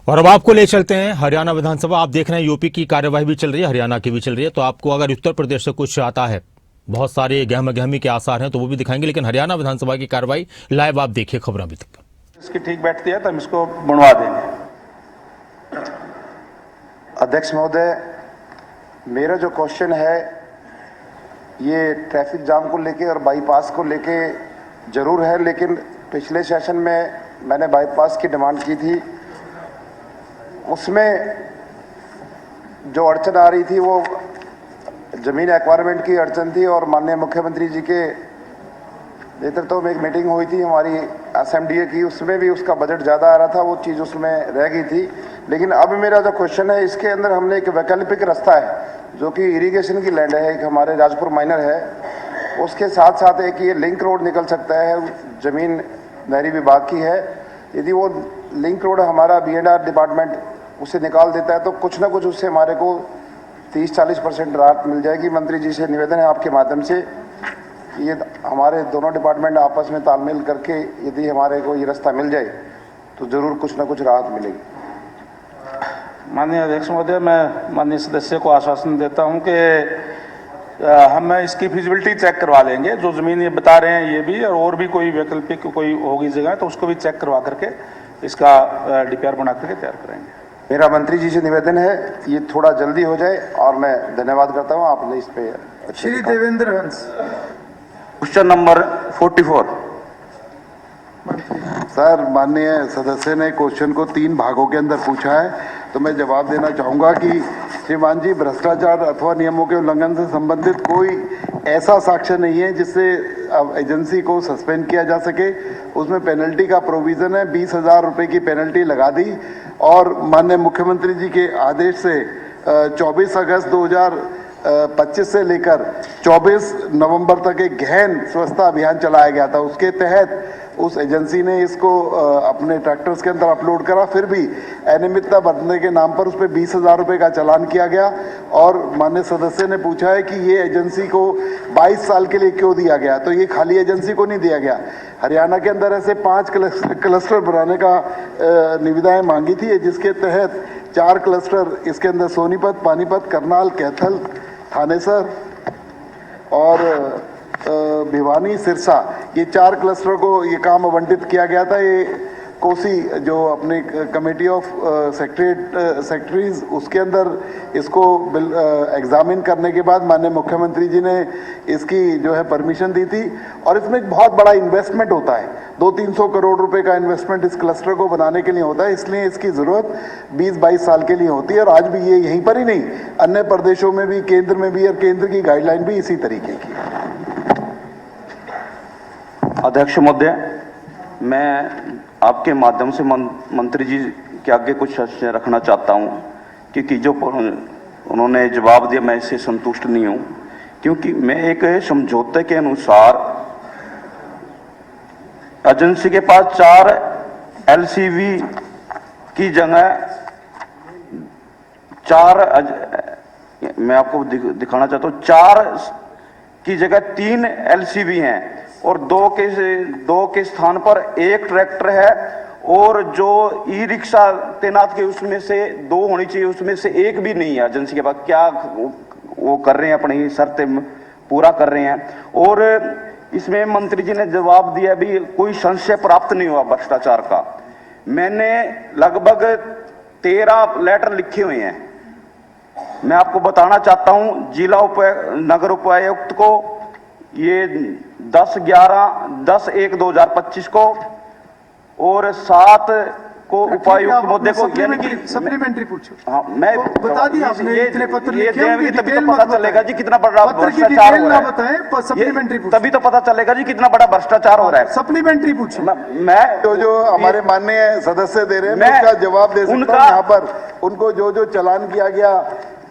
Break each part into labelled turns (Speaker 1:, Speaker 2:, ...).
Speaker 1: और अब आपको ले चलते हैं हरियाणा विधानसभा। आप देख रहे हैं यूपी की कार्यवाही भी चल रही है, हरियाणा की भी चल रही है। तो आपको अगर उत्तर प्रदेश से कुछ आता है, बहुत सारे गहमी के आसार हैं, तो वो भी दिखाएंगे। लेकिन हरियाणा विधानसभा की कार्यवाही लाइव आप देखिए खबर अभी तक।
Speaker 2: इसकी ठीक बैठती है तो हम इसको बनवा देंगे।
Speaker 3: अध्यक्ष महोदय, मेरा जो क्वेश्चन है ये ट्रैफिक जाम को लेके और बाईपास को लेके जरूर है, लेकिन पिछले सेशन में मैंने बाईपास की डिमांड की थी। उसमें जो अड़चन आ रही थी वो जमीन एक्वायरमेंट की अड़चन थी, और माननीय मुख्यमंत्री जी के नेतृत्व में एक मीटिंग हुई थी हमारी एसएमडीए की, उसमें भी उसका बजट ज़्यादा आ रहा था, वो चीज़ उसमें रह गई थी। लेकिन अब मेरा जो क्वेश्चन है, इसके अंदर हमने एक वैकल्पिक रास्ता है जो कि इरिगेशन की लैंड है, एक हमारे राजपुर माइनर है, उसके साथ साथ एक ये लिंक रोड निकल सकता है, ज़मीन नहरी विभाग की है। यदि वो लिंक रोड हमारा BNR डिपार्टमेंट उसे निकाल देता है तो कुछ ना कुछ उससे हमारे को 30-40% राहत मिल जाएगी। मंत्री जी से निवेदन है आपके माध्यम से, ये हमारे दोनों डिपार्टमेंट आपस में तालमेल करके यदि हमारे को ये रास्ता मिल जाए तो ज़रूर कुछ ना कुछ राहत मिलेगी।
Speaker 2: माननीय अध्यक्ष महोदय, मैं माननीय सदस्य को आश्वासन देता हूं कि हम इसकी फिजिबिलिटी चेक करवा लेंगे। जो ज़मीन ये बता रहे हैं ये भी, और भी कोई वैकल्पिक कोई होगी जगह तो उसको भी चेक करवा करके इसका DPR बना करके तैयार करेंगे।
Speaker 3: मेरा मंत्री जी से निवेदन है ये थोड़ा जल्दी हो जाए, और मैं धन्यवाद करता हूँ आपने इस पे।
Speaker 4: श्री देवेंद्र हंस,
Speaker 2: क्वेश्चन नंबर 44।
Speaker 5: सर, माननीय सदस्य ने क्वेश्चन को 3 भागों के अंदर पूछा है, तो मैं जवाब देना चाहूँगा कि श्रीमान जी, भ्रष्टाचार अथवा नियमों के उल्लंघन से संबंधित कोई ऐसा साक्ष्य नहीं है जिससे एजेंसी को सस्पेंड किया जा सके। उसमें पेनल्टी का प्रोविज़न है, 20,000 रुपये की पेनल्टी लगा दी, और माननीय मुख्यमंत्री जी के आदेश से 24 अगस्त 2025 से लेकर 24 नवंबर तक एक गहन स्वच्छता अभियान चलाया गया था। उसके तहत उस एजेंसी ने इसको अपने ट्रैक्टर्स के अंदर अपलोड करा, फिर भी अनियमितता बरतने के नाम पर उस पर 20,000 रुपये का चालान किया गया। और माननीय सदस्य ने पूछा है कि ये एजेंसी को 22 साल के लिए क्यों दिया गया, तो ये खाली एजेंसी को नहीं दिया गया। हरियाणा के अंदर ऐसे 5 क्लस्टर बनाने का निविदाएं मांगी थी, जिसके तहत 4 क्लस्टर इसके अंदर सोनीपत, पानीपत, करनाल, कैथल, थानेसर और भिवानी, सिरसा, ये 4 क्लस्टर को ये काम आवंटित किया गया था। ये कोसी जो अपने कमेटी ऑफ सेक्रेटरीज उसके अंदर इसको एग्जामिन करने के बाद माननीय मुख्यमंत्री जी ने इसकी जो है परमिशन दी थी। और इसमें एक बहुत बड़ा इन्वेस्टमेंट होता है, 200-300 करोड़ रुपए का इन्वेस्टमेंट इस क्लस्टर को बनाने के लिए होता है, इसलिए इसकी ज़रूरत 20-22 साल के लिए होती है। और आज भी ये यहीं पर ही नहीं, अन्य प्रदेशों में भी, केंद्र में भी, और केंद्र की गाइडलाइन भी इसी तरीके की है।
Speaker 6: अध्यक्ष महोदय, मैं आपके माध्यम से मंत्री जी के आगे कुछ प्रश्न रखना चाहता हूं, क्योंकि जो उन्होंने जवाब दिया मैं इससे संतुष्ट नहीं हूं। क्योंकि मैं एक समझौते के अनुसार एजेंसी के पास 4 LCV की जगह 4, मैं आपको दिखाना चाहता हूं, 4 की जगह 3 LCV हैं, और 2 के स्थान पर 1 ट्रैक्टर है, और जो ई-रिक्शा तैनात के उसमें से 2 होनी चाहिए, उसमें से 1 भी नहीं है एजेंसी के पास। क्या वो कर रहे हैं, अपनी शर्तें पूरा कर रहे हैं। और इसमें मंत्री जी ने जवाब दिया भी कोई संशय प्राप्त नहीं हुआ भ्रष्टाचार का। मैंने लगभग 13 लेटर लिखे हुए हैं। मैं आपको बताना चाहता हूं, जिला नगर उपायुक्त को ये 10/1/2025 को, और 7 को उपायुक्त मुद्दे को, यानी कि
Speaker 4: सप्लीमेंट्री पूछो।
Speaker 6: हाँ, मैं
Speaker 4: बता दिया आपने, इतने पत्र लिखे
Speaker 6: हैं, तभी तो पता चलेगा जी कितना बड़ा भ्रष्टाचार हो रहा है।
Speaker 4: बताएं, सप्लीमेंट्री पूछो,
Speaker 6: तभी तो पता चलेगा जी कितना बड़ा भ्रष्टाचार हो रहा है।
Speaker 4: सप्लीमेंट्री पूछो।
Speaker 5: मैं जो हमारे माननीय सदस्य दे रहे हैं मैं उसका जवाब दे सकता हूं। यहाँ पर उनको जो चालान किया गया,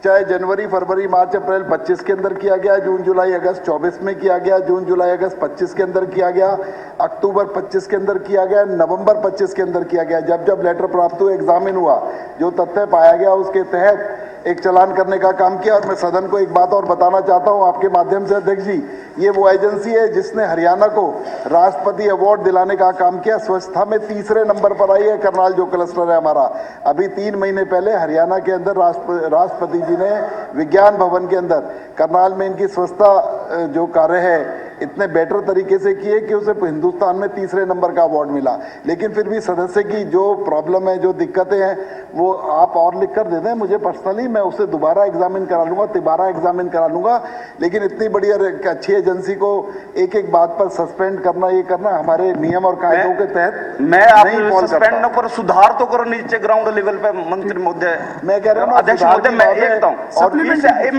Speaker 5: चाहे जनवरी, फरवरी, मार्च, अप्रैल 25 के अंदर किया गया, जून, जुलाई, अगस्त 24 में किया गया, जून, जुलाई, अगस्त 25 के अंदर किया गया, अक्टूबर 25 के अंदर किया गया, नवंबर 25 के अंदर किया गया। जब लेटर प्राप्त हुआ, एग्जामिन हुआ, जो तथ्य पाया गया उसके तहत एक चालान करने का काम किया। और मैं सदन को एक बात और बताना चाहता हूं आपके माध्यम से अध्यक्ष जी, ये वो एजेंसी है जिसने हरियाणा को राष्ट्रपति अवार्ड दिलाने का काम किया। स्वच्छता में तीसरे नंबर पर आई है करनाल जो क्लस्टर है हमारा। अभी 3 महीने पहले हरियाणा के अंदर राष्ट्रपति जी ने विज्ञान भवन के अंदर करनाल में इनकी स्वच्छता जो कार्य है इतने बेटर तरीके से किए कि उसे हिंदुस्तान में तीसरे नंबर का अवार्ड मिला। लेकिन फिर भी सदस्य की जो प्रॉब्लम है, जो दिक्कतें हैं, वो आप और लिख कर दे दें मुझे पर्सनली, मैं उसे दोबारा एग्जामिन करा लूंगा, तिबारा एग्जामिन करा लूंगा। लेकिन इतनी बड़ी और अच्छी एजेंसी को एक एक बात पर सस्पेंड करना, ये करना हमारे नियम और कायदों के तहत
Speaker 6: मैं
Speaker 5: नहीं
Speaker 6: आप
Speaker 5: फॉल
Speaker 6: सस्पेंड
Speaker 5: करता।
Speaker 6: न करो, सुधार तो करो नीचे ग्राउंड लेवल पे मंत्री महोदय।
Speaker 5: मैं कह रहा हूं
Speaker 6: अध्यक्ष महोदय, मैं एकता हूं और
Speaker 4: Supplementary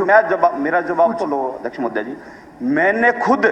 Speaker 6: मैं जवाब, मेरा जवाब तो लो अध्यक्ष महोदय जी। मैंने खुद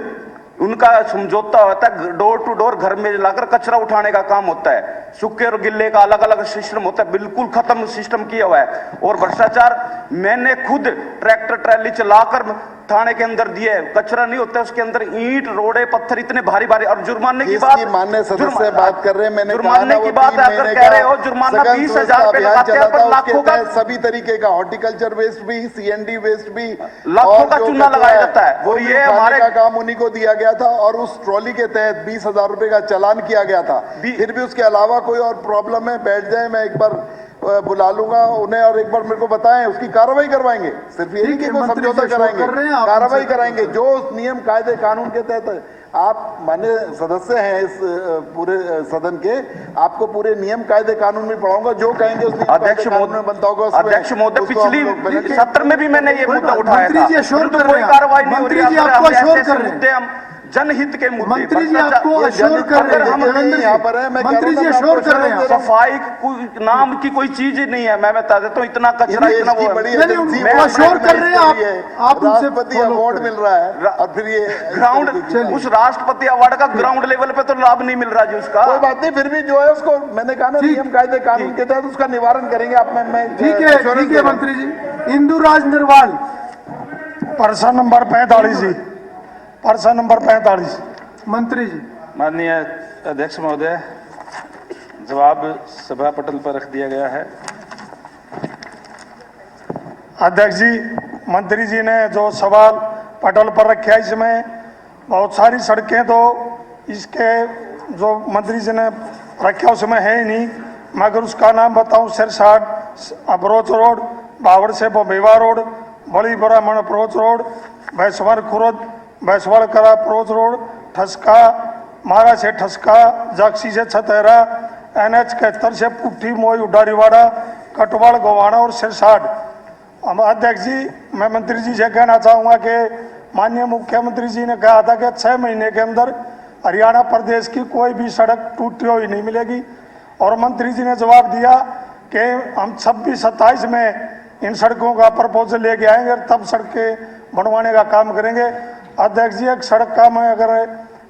Speaker 6: उनका समझौता होता है, डोर टू डोर घर में लाकर कचरा उठाने का काम होता है, सूखे और गिल्ले का अलग अलग सिस्टम होता है, बिल्कुल खत्म सिस्टम किया हुआ है। और भ्रष्टाचार मैंने खुद ट्रैक्टर ट्रैली चलाकर थाने के अंदर दिए, कचरा नहीं होता उसके अंदर, ईंट रोड़े पत्थर इतने भारी भारी। और जुर्माने की बात,
Speaker 5: माननीय सदस्य बात कर रहे हैं, मैंने
Speaker 6: जुर्माने की बात अगर कह रहे हो, जुर्माना 20,000 रुपए लगाते हैं पर लाखों का,
Speaker 5: सभी तरीके का हॉर्टिकल्चर वेस्ट भी, सीएनडी वेस्ट भी,
Speaker 6: लाखों का चूना लगाया जाता है।
Speaker 5: वो
Speaker 6: और
Speaker 5: ये
Speaker 6: ये हमारे
Speaker 5: का काम उन्हीं को दिया गया था और उस ट्रॉली के तहत 20,000 रुपए का चालान किया गया था। फिर भी उसके अलावा कोई और प्रॉब्लम है, बैठ जाए, मैं एक बार बुला लूंगा उन्हें और एक बार मेरे को बताएं, उसकी कार्रवाई करवाएंगे। सिर्फ यही कि वो समझौता कराएंगे, कार्रवाई कराएंगे जो नियम कायदे कानून के तहत। आप माननीय सदस्य हैं इस पूरे सदन के, आपको पूरे नियम कायदे कानून में पढ़ाऊंगा, जो कहेंगे उस
Speaker 6: अध्यक्ष महोदय
Speaker 5: बनता होगा।
Speaker 6: अध्यक्ष महोदय, पिछली सत्र में भी मैंने ये मुद्दा उठाया था,
Speaker 4: मंत्री जी अश्योर कर रहे
Speaker 6: कोई
Speaker 4: हैं,
Speaker 6: कार्रवाई नहीं हो रही
Speaker 4: मंत्री जी
Speaker 6: है।
Speaker 4: आपको अश्योर कर रहे हैं,
Speaker 6: हम जनहित के मुद्दे,
Speaker 4: मंत्री जी आपको अश्योर कर रहे हैं, देवेंद्र जी,
Speaker 5: यहाँ पर है, मैं
Speaker 4: मंत्री जी अश्योर कर रहे हैं।
Speaker 6: सफाई नाम की कोई चीज ही नहीं है। मैं बता देता हूँ, इतना कचरा, इतना वो
Speaker 5: बड़ी
Speaker 4: नहीं,
Speaker 5: एजेंसी
Speaker 4: वो अश्योर कर रहे हैं, आप उनसे
Speaker 5: राष्ट्रपति अवार्ड मिल रहा है और फिर ये
Speaker 6: ग्राउंड, उस राष्ट्रपति अवार्ड का ग्राउंड लेवल पे तो लाभ नहीं मिल रहा जी उसका।
Speaker 5: कोई बात नहीं, फिर भी जो है उसको मैंने कहा ना, नियम कायदे कानून के तहत उसका निवारण करेंगे। आप मैं
Speaker 4: ठीक है मंत्री जी। इंदुराज निर्वाल,
Speaker 7: पर्सन नंबर 45 जी, पर्सन नंबर 45।
Speaker 4: मंत्री जी।
Speaker 2: माननीय अध्यक्ष महोदय, जवाब सभा पटल पर रख दिया गया है।
Speaker 7: अध्यक्ष जी, मंत्री जी ने जो सवाल पटल पर रखा है, इसमें बहुत सारी सड़कें तो इसके जो मंत्री जी ने रखा उसमें है ही नहीं। मैं अगर उसका नाम बताऊं, सिरसाट अप्रोच रोड, बावड़ से बोबेवा रोड, बड़ी ब्राह्मण अप्रोच रोड, भैंसवाड़ खुर्द, भैंसवाड़ करा अप्रोच रोड, ठसका, मारा से ठसका, जाक्सी से छतेरा, NH 71 से पुट्ठी मोई उडारीवाड़ा, कटवाड़ गोवाड़ा और सिरसाट। अध्यक्ष जी, मैं मंत्री जी से कहना चाहूँगा कि माननीय मुख्यमंत्री जी ने कहा था कि 6 महीने के अंदर हरियाणा प्रदेश की कोई भी सड़क टूटी हुई नहीं मिलेगी। और मंत्री जी ने जवाब दिया कि हम 26-27 में इन सड़कों का प्रपोजल लेके आएंगे और तब सड़कें बनवाने का काम करेंगे। अध्यक्ष जी, एक सड़क का मैं अगर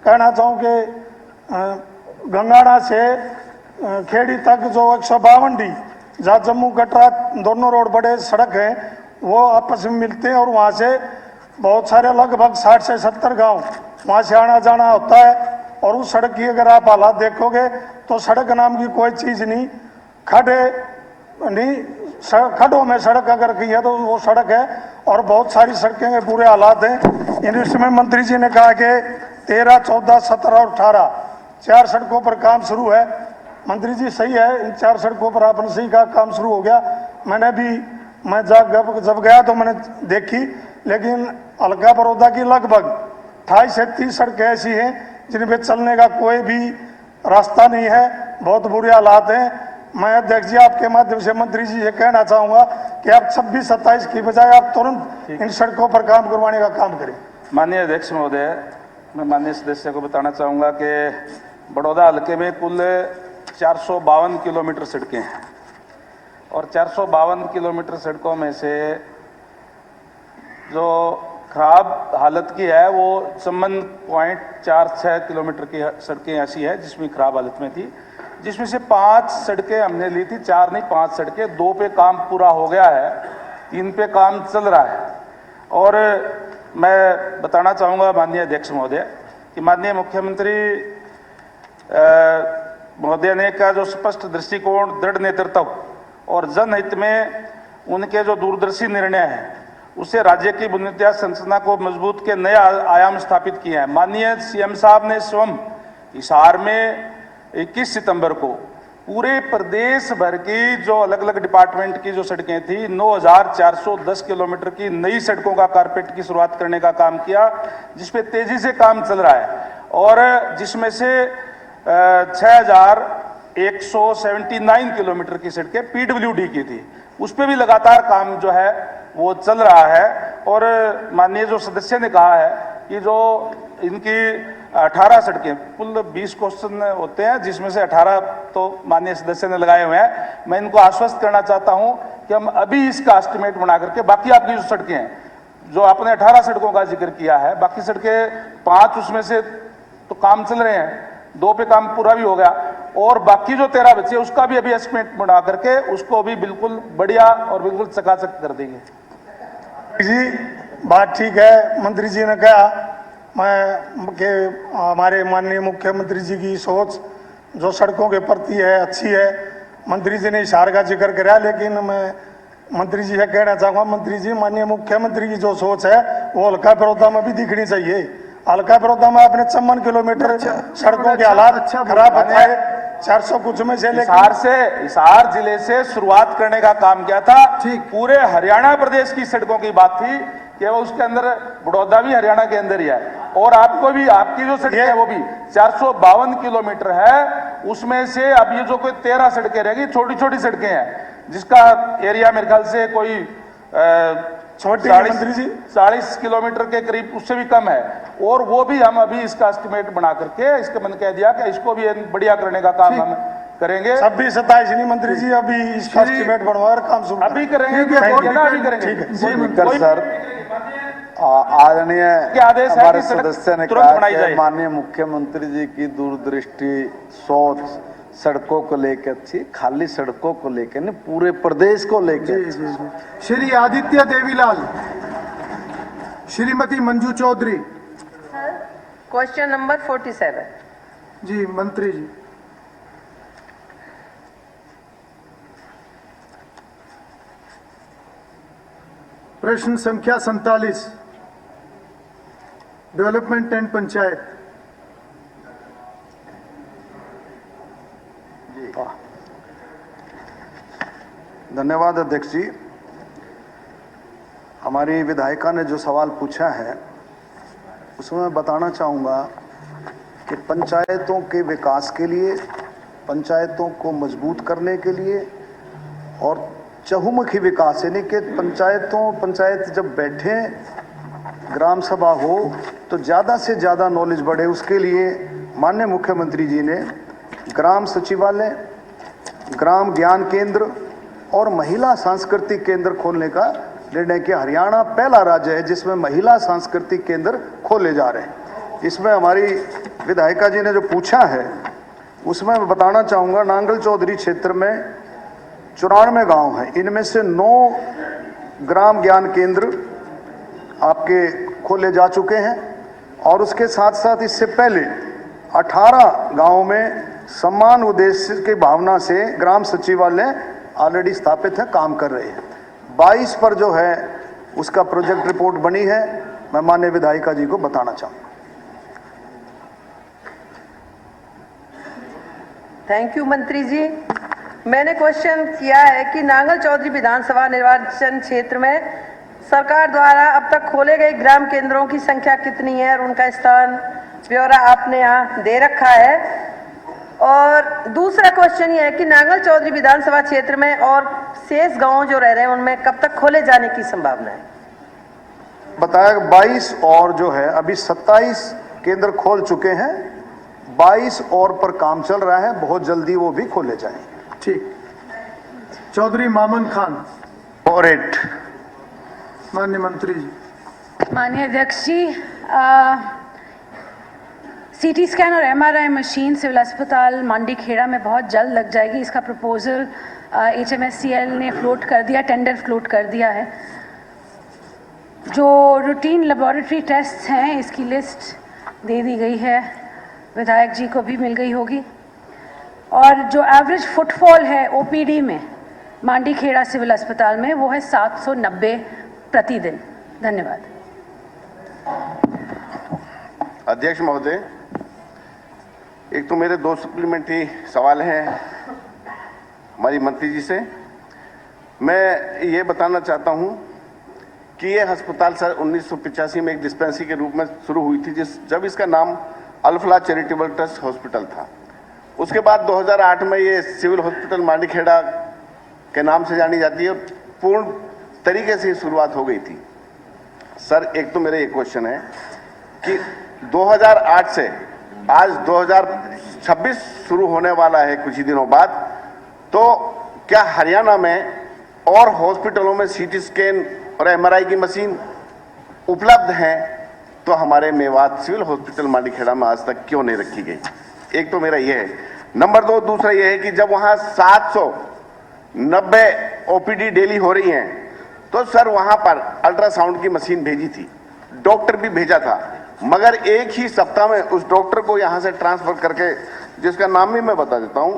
Speaker 7: कहना चाहूँ कि गंगाना से खेड़ी तक जो 152D, जहाँ जम्मू कटरा दोनों रोड बड़े सड़क हैं, वो आपस में मिलते हैं और वहाँ से बहुत सारे लगभग 60 से 70 गांव वहाँ से आना जाना होता है। और उस सड़क की अगर आप हालात देखोगे तो सड़क नाम की कोई चीज़ नहीं, खड्डे नहीं, खड्डों में सड़क अगर की है तो वो सड़क है। और बहुत सारी सड़कें के बुरे हालात हैं। इसमें मंत्री जी ने कहा कि 13, 14, 17 और 18 4 सड़कों पर काम शुरू है। मंत्री जी सही है, इन 4 सड़कों पर आपने सही कहा काम शुरू हो गया। मैं जब गया तो मैंने देखी, लेकिन अलका बड़ौदा की लगभग 28 से 30 सड़कें ऐसी हैं जिनपे चलने का कोई भी रास्ता नहीं है, बहुत बुरे हालात हैं। मैं अध्यक्ष जी आपके माध्यम से मंत्री जी से कहना चाहूँगा कि आप 26-27 की बजाय आप तुरंत इन सड़कों पर काम करवाने का काम करें।
Speaker 2: माननीय अध्यक्ष महोदय, मैं माननीय सदस्य को बताना चाहूँगा कि बड़ौदा हल्के में कुल 452 किलोमीटर सड़कें हैं और 452 किलोमीटर सड़कों में से जो खराब हालत की है वो 56.46 किलोमीटर की सड़कें ऐसी है जिसमें खराब हालत में थी, जिसमें से 5 सड़कें हमने ली थी, 4 नहीं 5 सड़कें, 2 पे काम पूरा हो गया है, 3 पे काम चल रहा है। और मैं बताना चाहूँगा माननीय अध्यक्ष महोदय कि माननीय मुख्यमंत्री महोदय ने का जो स्पष्ट दृष्टिकोण, दृढ़ नेतृत्व और जनहित में उनके जो दूरदर्शी निर्णय हैं उससे राज्य की बुनियादी संरचना को मजबूत के नए आयाम स्थापित किए हैं। माननीय सीएम साहब ने स्वयं हिसार में 21 सितंबर को पूरे प्रदेश भर की जो अलग अलग डिपार्टमेंट की जो सड़कें थी 9,410 किलोमीटर की नई सड़कों का कारपेट की शुरुआत करने का काम किया, जिसपे तेजी से काम चल रहा है और जिसमें से 6,179 किलोमीटर की सड़कें पीडब्ल्यूडी की थी, उस पर भी लगातार काम जो है वो चल रहा है। और माननीय जो सदस्य ने कहा है कि जो इनकी 18 सड़कें, कुल 20 क्वेश्चन होते हैं जिसमें से 18 तो माननीय सदस्य ने लगाए हुए हैं। मैं इनको आश्वस्त करना चाहता हूं कि हम अभी इसका एस्टिमेट बना करके बाकी आपकी जो सड़कें हैं, जो आपने 18 सड़कों का जिक्र किया है, बाकी सड़कें 5 उसमें से तो काम चल रहे हैं, 2 पे काम पूरा भी हो गया और बाकी जो 13 बचे उसका भी अभी एस्टिमेट बना करके उसको भी बिल्कुल बढ़िया और बिल्कुल चकाचक कर देंगे।
Speaker 7: जी बात ठीक है, मंत्री जी ने कहा कि हमारे माननीय मुख्यमंत्री जी की सोच जो सड़कों के प्रति है अच्छी है। मंत्री जी ने हिसार का जिक्र कराया, लेकिन मैं मंत्री जी से कहना चाहूँगा, मंत्री जी माननीय मुख्यमंत्री की जो सोच है वो हल्का बड़ौदा में भी दिखनी चाहिए। हल्का बड़ौदा में आपने 54 किलोमीटर सड़कों के हालात खराब बताए, 400 कुछ में से
Speaker 2: हिसार जिले से शुरुआत करने का काम किया था। पूरे हरियाणा प्रदेश की सड़कों की बात थी कि वो उसके अंदर बड़ौदा भी हरियाणा के अंदर ही है और आपको भी आपकी जो सड़कें है वो भी 452 किलोमीटर है, उसमें से अब ये जो कोई 13 सड़कें रहेगी, छोटी छोटी सड़कें हैं जिसका एरिया मेरे ख्याल से कोई 40 किलोमीटर के करीब, उससे भी कम है और वो भी हम अभी इसका एस्टिमेट बना करके इसका मैंने कह दिया कि इसको भी बढ़िया करने का काम हम करेंगे।
Speaker 7: 26-27 नहीं मंत्री जी, अभी इसका एस्टिमेट बनवा और काम शुरू
Speaker 2: अभी करेंगे, अभी करेंगे
Speaker 3: सर। आदरणीय
Speaker 2: आदेश है
Speaker 3: हमारे
Speaker 2: कि सड़क
Speaker 3: सदस्य ने
Speaker 2: तुरंत
Speaker 3: कहा
Speaker 2: बनाई
Speaker 3: कि
Speaker 2: जाए।
Speaker 3: माननीय मुख्यमंत्री जी की दूरदृष्टि सोच सड़कों को लेकर अच्छी, खाली सड़कों को लेकर नहीं, पूरे प्रदेश को लेकर।
Speaker 4: श्री आदित्य देवीलाल, श्रीमती मंजू चौधरी।
Speaker 8: Question number 47।
Speaker 4: जी मंत्री जी। प्रश्न संख्या 47, डेवलपमेंट एंड पंचायत।
Speaker 3: धन्यवाद अध्यक्ष जी। हमारी विधायिका ने जो सवाल पूछा है उसमें मैं बताना चाहूँगा कि पंचायतों के विकास के लिए, पंचायतों को मजबूत करने के लिए और चहुमुखी विकास, यानी कि पंचायत जब बैठे, ग्राम सभा हो तो ज़्यादा से ज़्यादा नॉलेज बढ़े, उसके लिए माननीय मुख्यमंत्री जी ने ग्राम सचिवालय, ग्राम ज्ञान केंद्र और महिला सांस्कृतिक केंद्र खोलने का निर्णय किया। हरियाणा पहला राज्य है जिसमें महिला सांस्कृतिक केंद्र खोले जा रहे हैं। इसमें हमारी विधायिका जी ने जो पूछा है उसमें मैं बताना चाहूँगा, नांगल चौधरी क्षेत्र में 94 गांव हैं, इनमें से 9 ग्राम ज्ञान केंद्र आपके खोले जा चुके हैं और उसके साथ साथ इससे पहले 18 गांवों में समान उद्देश्य की भावना से ग्राम सचिवालय ऑलरेडी स्थापित है, काम कर रहे हैं। 22 पर जो है उसका प्रोजेक्ट रिपोर्ट बनी है, मैं माननीय विधायिका जी को बताना चाहूँगा।
Speaker 8: थैंक यू मंत्री जी। मैंने क्वेश्चन किया है कि नांगल चौधरी विधानसभा निर्वाचन क्षेत्र में सरकार द्वारा अब तक खोले गए ग्राम केंद्रों की संख्या कितनी है और उनका स्थान ब्यौरा आपने यहाँ दे रखा है। और दूसरा क्वेश्चन ये है कि नांगल चौधरी विधानसभा क्षेत्र में और शेष गांव जो रह रहे हैं उनमें कब तक खोले जाने की संभावना है?
Speaker 3: बताया 22 और जो है अभी 27 केंद्र खोल चुके हैं, 22 और पर काम चल रहा है, बहुत जल्दी वो भी खोले जाएंगे।
Speaker 4: ठीक। चौधरी मामन खान।
Speaker 3: और 8
Speaker 4: माननीय मंत्री जी।
Speaker 9: माननीय अध्यक्ष जी, सीटी स्कैन और एमआरआई मशीन सिविल अस्पताल मंडी खेड़ा में बहुत जल्द लग जाएगी। इसका प्रपोजल HMSCL ने फ्लोट कर दिया, टेंडर फ्लोट कर दिया है। जो रूटीन लेबोरेटरी टेस्ट्स हैं इसकी लिस्ट दे दी गई है, विधायक जी को भी मिल गई होगी। और जो एवरेज फुटफॉल है OPD में मांडी खेड़ा सिविल अस्पताल में वो है 790 प्रतिदिन। धन्यवाद।
Speaker 3: अध्यक्ष महोदय, एक तो मेरे 2 सप्लीमेंट्री सवाल हैं हमारी मंत्री जी से। मैं ये बताना चाहता हूं कि ये अस्पताल सर 1985 में एक डिस्पेंसरी के रूप में शुरू हुई थी, जब इसका नाम अल्फला चैरिटेबल ट्रस्ट हॉस्पिटल था। उसके बाद 2008 में ये सिविल हॉस्पिटल मांडीखेड़ा के नाम से जानी जाती है और पूर्ण तरीके से शुरुआत हो गई थी। सर, एक तो मेरे एक क्वेश्चन है कि 2008 से आज 2026 शुरू होने वाला है कुछ ही दिनों बाद, तो क्या हरियाणा में और हॉस्पिटलों में सीटी स्कैन और एमआरआई की मशीन उपलब्ध हैं? तो हमारे मेवात सिविल हॉस्पिटल मांडीखेड़ा में आज तक क्यों नहीं रखी गई? एक तो मेरा ये है। नंबर 2, दूसरा ये है कि जब वहां 790 ओपीडी डेली हो रही हैं, तो सर वहां पर अल्ट्रासाउंड की मशीन भेजी थी, डॉक्टर भी भेजा था, मगर एक ही सप्ताह में उस डॉक्टर को यहां से ट्रांसफर करके, जिसका नाम भी मैं बता देता हूं,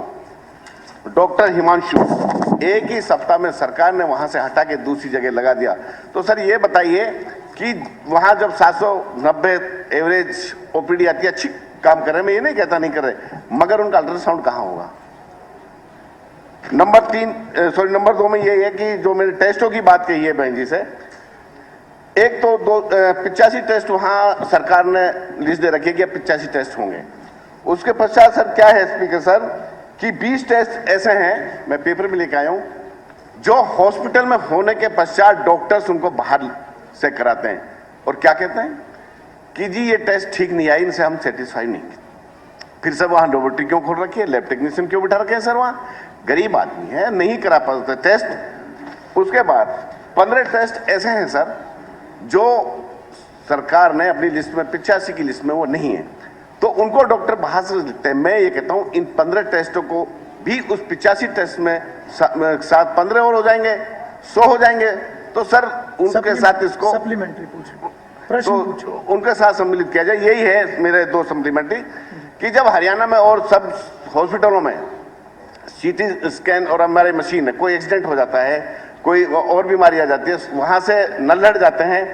Speaker 3: डॉक्टर हिमांशु, एक ही सप्ताह में सरकार ने वहां से हटा के दूसरी जगह लगा दिया। तो सर ये बताइए कि वहां जब 790 एवरेज ओपीडी आती है, अच्छी काम कर रहे हैं, मैं ये नहीं कहता नहीं कर रहे, मगर उनका अल्ट्रासाउंड कहां होगा? नंबर 2 में ये है कि जो मेरे टेस्टों की बात कही है बहन जी से, एक तो 85 टेस्ट वहां सरकार ने लिस्ट दे रखी है कि 85 टेस्ट होंगे। उसके पश्चात सर क्या है स्पीकर सर कि 20 टेस्ट ऐसे हैं, मैं पेपर में लेके आया हूं, जो हॉस्पिटल में होने के पश्चात डॉक्टर्स उनको बाहर से कराते हैं और क्या कहते हैं कि जी ये टेस्ट ठीक नहीं आई, इनसे हम सेटिस्फाई नहीं। फिर सर वहां लेबोरेटरी क्यों खोल रखी है, लैब टेक्नीशियन क्यों बिठा रखे हैं सर? वहां गरीब आदमी है, नहीं करा पाते टेस्ट। उसके बाद 15 टेस्ट ऐसे हैं सर जो सरकार ने अपनी लिस्ट में 85 की लिस्ट में वो नहीं है, तो उनको डॉक्टर बाहर से लिखते हैं। मैं ये कहता हूं इन 15 टेस्टों को भी उस 85 टेस्ट में 15 और हो जाएंगे, 100 हो जाएंगे, तो सर उनके साथ इसको
Speaker 4: सप्लीमेंट्री प्रश्न
Speaker 3: तो उनके साथ सम्मिलित किया जाए। यही है मेरे 2 सप्लीमेंट्री कि जब हरियाणा में और सब हॉस्पिटलों में सीटी स्कैन और एमआरआई मशीन है, कोई एक्सीडेंट हो जाता है, कोई और बीमारी आ जाती है, वहां से नल्लड़ जाते हैं,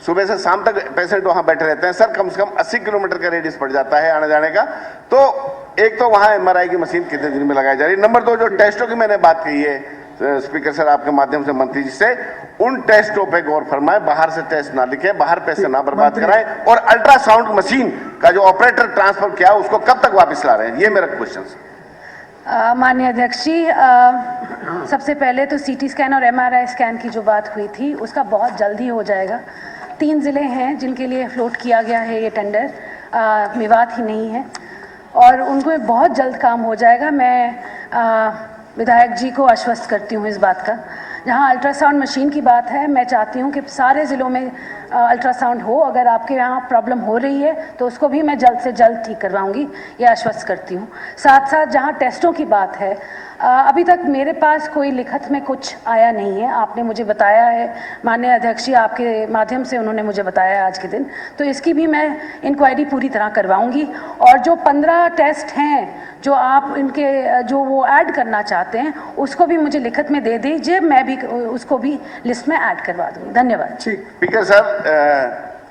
Speaker 3: सुबह से शाम तक पेशेंट वहां बैठे रहते हैं सर, कम से कम 80 किलोमीटर का रेडियस पड़ जाता है आने जाने का। तो एक तो वहां एमआरआई की मशीन कितने दिन में लगाई जा रही है। नंबर 2, जो टेस्टों की मैंने बात कही है स्पीकर सर आपके माध्यम से मंत्री जी से, उन टेस्टों पे गौर फरमाए, बाहर से टेस्ट ना लिखे, बाहर पैसे ना बर्बाद कराएं, और अल्ट्रासाउंड मशीन का जो ऑपरेटर ट्रांसफर किया उसको कब तक वापस ला रहे हैं, ये मेरा क्वेश्चन है।
Speaker 9: माननीय अध्यक्ष जी, सबसे पहले तो सीटी स्कैन और एमआरआई स्कैन की जो बात हुई थी उसका बहुत जल्द ही हो जाएगा। 3 जिले हैं जिनके लिए फ्लोट किया गया है ये टेंडर, मेवात ही नहीं है, और उनको बहुत जल्द काम हो जाएगा। मैं विधायक जी को आश्वस्त करती हूँ इस बात का। जहाँ अल्ट्रासाउंड मशीन की बात है, मैं चाहती हूँ कि सारे ज़िलों में अल्ट्रासाउंड हो। अगर आपके यहाँ प्रॉब्लम हो रही है तो उसको भी मैं जल्द से जल्द ठीक करवाऊँगी, ये आश्वस्त करती हूँ। साथ साथ जहाँ टेस्टों की बात है, अभी तक मेरे पास कोई लिखत में कुछ आया नहीं है। आपने मुझे बताया है, माननीय अध्यक्ष जी आपके माध्यम से उन्होंने मुझे बताया है आज के दिन, तो इसकी भी मैं इंक्वायरी पूरी तरह करवाऊँगी। और जो 15 टेस्ट हैं जो आप इनके जो वो ऐड करना चाहते हैं उसको भी मुझे लिखत में दे दीजिए, मैं भी उसको भी लिस्ट में ऐड करवा दूँगी। धन्यवाद।
Speaker 3: स्पीकर सर,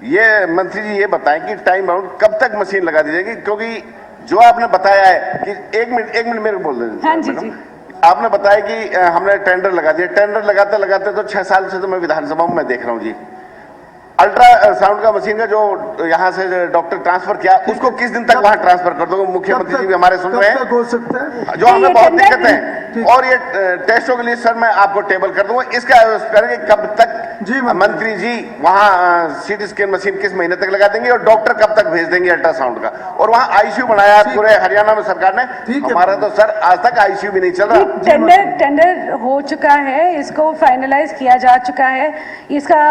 Speaker 3: ये मंत्री जी ये बताएं कि टाइम बाउंड कब तक मशीन लगा दी जाएगी, क्योंकि जो आपने बताया है कि एक मिनट मेरे को बोल दें।
Speaker 9: हाँ जी जी।
Speaker 3: आपने बताया कि हमने टेंडर लगा दिया, टेंडर लगाते लगाते तो 6 साल से तो मैं विधानसभा में देख रहा हूँ जी। अल्ट्रासाउंड का मशीन का जो यहाँ से डॉक्टर ट्रांसफर किया उसको किस दिन तक वहाँ ट्रांसफर कर दोगे? मुख्यमंत्री जी भी हमारे सुन रहे हैं,
Speaker 4: हो सकता है
Speaker 3: जो हमें बहुत दिक्कत है। और ये टेस्टों के लिए सर मैं आपको टेबल कर दूंगा, इसका करेंगे कब तक
Speaker 4: जी
Speaker 3: मंत्री जी वहाँ सीटी स्कैन मशीन किस महीने तक लगा देंगे और डॉक्टर कब तक भेज देंगे अल्ट्रासाउंड का? और वहाँ आईसीयू बनाया पूरे हरियाणा में सरकार ने, हमारा तो सर आज तक आईसीयू भी नहीं चल रहा।
Speaker 9: टेंडर हो चुका है, इसको फाइनलाइज किया जा चुका है, इसका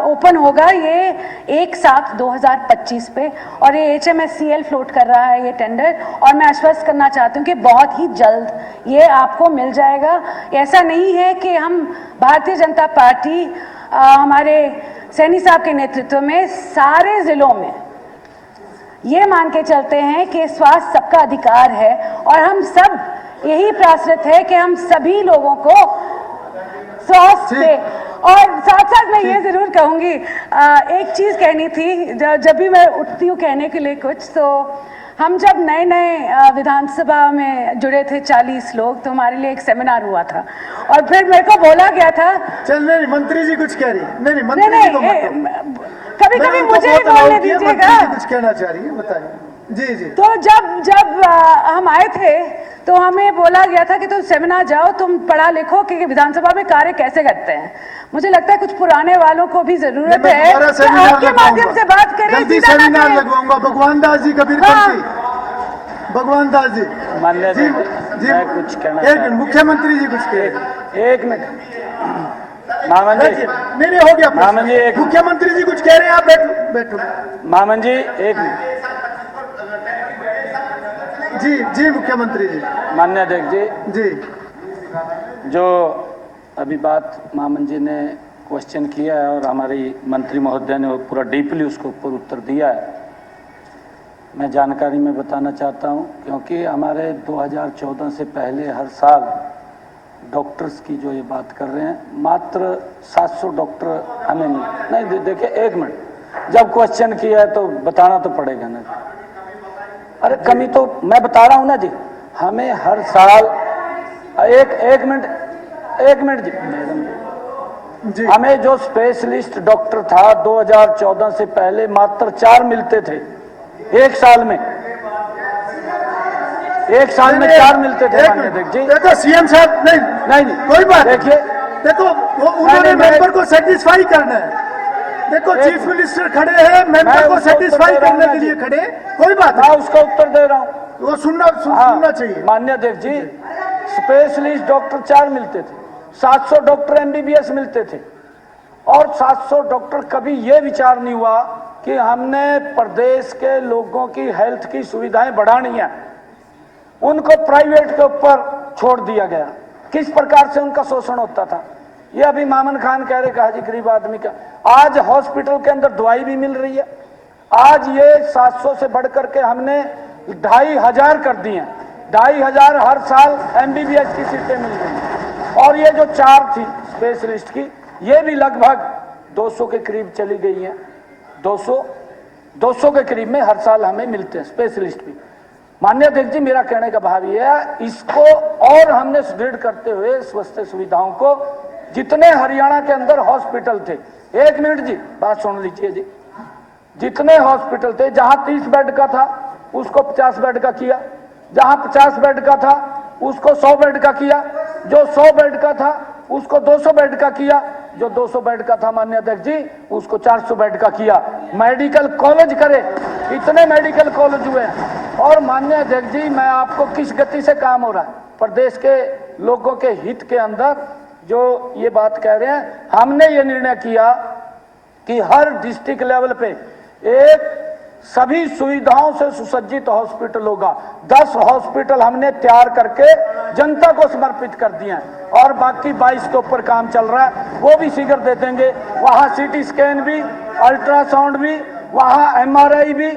Speaker 9: ओपन होगा ये 1/7/2025 पे, और ये HMSCL फ्लोट कर रहा है ये टेंडर, और मैं आश्वस्त करना चाहती हूँ कि बहुत ही जल्द ये आपको मिल जाएगा। ऐसा नहीं है कि हम भारतीय जनता पार्टी हमारे सैनी साहब के नेतृत्व में सारे जिलों में ये मान के चलते हैं कि स्वास्थ्य सबका अधिकार है, और हम सब यही प्रयासरत है कि हम सभी लोगों को स्वास्थ्य से। और साथ साथ मैं ये जरूर कहूंगी, एक चीज कहनी थी, जब भी मैं उठती हूँ कहने के लिए कुछ, तो हम जब नए नए विधानसभा में जुड़े थे 40 लोग, तो हमारे लिए एक सेमिनार हुआ था और फिर मेरे को बोला गया था,
Speaker 4: चल नहीं, मंत्री जी कुछ कह रही है। नहीं
Speaker 9: नहीं नहीं, कभी कभी मुझे भी बोलने दीजिएगा।
Speaker 4: कुछ कहना चाह रही है, बताइए। जी जी।
Speaker 9: तो जब हम आए थे तो हमें बोला गया था कि तुम सेमिनार जाओ, तुम पढ़ा लिखो कि विधानसभा में कार्य कैसे करते हैं। मुझे लगता है कुछ पुराने वालों को भी जरूरत है कि आपके माध्यम से बात करें,
Speaker 4: जल्दी
Speaker 9: सीधा ना
Speaker 4: सेमिनार
Speaker 9: करें।
Speaker 4: लगवाऊंगा। भगवान दास जी, कबीर पंथी, भगवान दास जी।
Speaker 10: मान्य
Speaker 4: जी जी,
Speaker 10: मैं कुछ कहना
Speaker 4: एक मिनट, मुख्यमंत्री जी कुछ कह।
Speaker 10: एक मिनट मामन जी,
Speaker 4: नहीं हो गया
Speaker 10: मामन जी, एक
Speaker 4: मुख्यमंत्री जी कुछ कह रहे हैं, आप बैठो बैठो।
Speaker 10: मामन जी एक मिनट।
Speaker 4: जी जी मुख्यमंत्री जी।
Speaker 10: मान्य अध्यक्ष जी,
Speaker 4: जी
Speaker 10: जो अभी बात मामन जी ने क्वेश्चन किया है और हमारी मंत्री महोदय ने पूरा डीपली उसके ऊपर उत्तर दिया है, मैं जानकारी में बताना चाहता हूं, क्योंकि हमारे 2014 से पहले हर साल डॉक्टर्स की जो ये बात कर रहे हैं, मात्र 700 डॉक्टर हमें नहीं। देखिए एक मिनट, जब क्वेश्चन किया है तो बताना तो पड़ेगा ना। अरे कमी तो मैं बता रहा हूं ना जी, हमें हर साल एक मिनट जी मैडम
Speaker 4: जी।
Speaker 10: हमें जो स्पेशलिस्ट डॉक्टर था 2014 से पहले मात्र 4 मिलते थे एक साल में। एक साल में 4 मिलते थे माननीय अध्यक्ष जी।
Speaker 4: देखो सीएम साहब, नहीं कोई बात,
Speaker 10: देखिए
Speaker 4: देखो वो उन्होंने मेंबर को सेटिस्फाई करना है। देखो चीफ मिनिस्टर खड़े हैं, मेंबर को सेटिस्फाई करने के लिए खड़े, कोई बात
Speaker 10: मैं उसका उत्तर दे रहा हूँ।
Speaker 4: वो सुनना चाहिए।
Speaker 10: माननीय अध्यक्ष जी, स्पेशलिस्ट डॉक्टर 4 मिलते थे, 700 डॉक्टर एमबीबीएस मिलते थे, और 700 डॉक्टर कभी ये विचार नहीं हुआ कि हमने प्रदेश के लोगों की हेल्थ की सुविधाएं बढ़ानी है, उनको प्राइवेट के ऊपर छोड़ दिया गया। किस प्रकार से उनका शोषण होता था, ये अभी मामन खान कह रहे, कहा जी गरीब आदमी का। आज हॉस्पिटल के अंदर दवाई भी मिल रही है। आज ये 700 से बढ़कर के हमने 2500 कर दी हैं। 2500 हर साल एमबीबीएस की सीटें मिल रही हैं। और ये जो 4 थी स्पेशलिस्ट की, ये भी लगभग 200 के करीब चली गई हैं। 200 के करीब में हर साल हमें मिलते हैं स्पेशलिस्ट भी। माननीय अध्यक्ष जी, मेरा कहने का भाव ये है, इसको और हमने सुदृढ़ करते हुए स्वास्थ्य सुविधाओं को, जितने हरियाणा के अंदर हॉस्पिटल थे, एक मिनट जी बात सुन लीजिए जी, जितने हॉस्पिटल थे, जहां 30 बेड का था उसको 50 बेड का किया, जहां 50 बेड का था उसको 100 बेड का किया, जो 100 बेड का था उसको 200 बेड का किया, जो 200 बेड का था माननीय अध्यक्ष जी उसको 400 बेड का किया। मेडिकल कॉलेज करे, इतने मेडिकल कॉलेज हुए हैं। और माननीय अध्यक्ष जी, मैं आपको किस गति से काम हो रहा है प्रदेश के लोगों के हित के अंदर, जो ये बात कह रहे हैं, हमने ये निर्णय किया कि हर डिस्ट्रिक्ट लेवल पे एक सभी सुविधाओं से सुसज्जित हॉस्पिटल होगा। 10 हॉस्पिटल हमने तैयार करके जनता को समर्पित कर दिए हैं, और बाकी 22 के ऊपर काम चल रहा है, वो भी शीघ्र दे देंगे। वहाँ सीटी स्कैन भी, अल्ट्रासाउंड भी, वहाँ एमआरआई भी,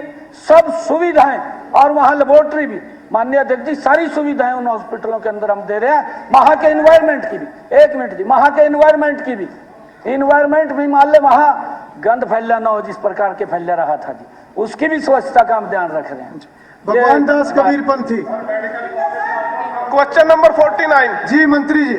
Speaker 10: सब सुविधाएं, और वहाँ लेबोरेटरी भी। माननीय अध्यक्ष जी, सारी सुविधाएं उन हॉस्पिटलों के अंदर हम दे रहे हैं। वहाँ के एनवायरमेंट की भी, एक मिनट जी, वहाँ के एनवायरमेंट की भी, एनवायरमेंट भी मान ले वहाँ गंद फैला ना हो जिस प्रकार के फैल रहा था जी, उसकी भी स्वच्छता का हम ध्यान रख रहे हैं।
Speaker 4: भगवान दास कबीर पंथी।
Speaker 7: Question number 49।
Speaker 4: जी मंत्री जी।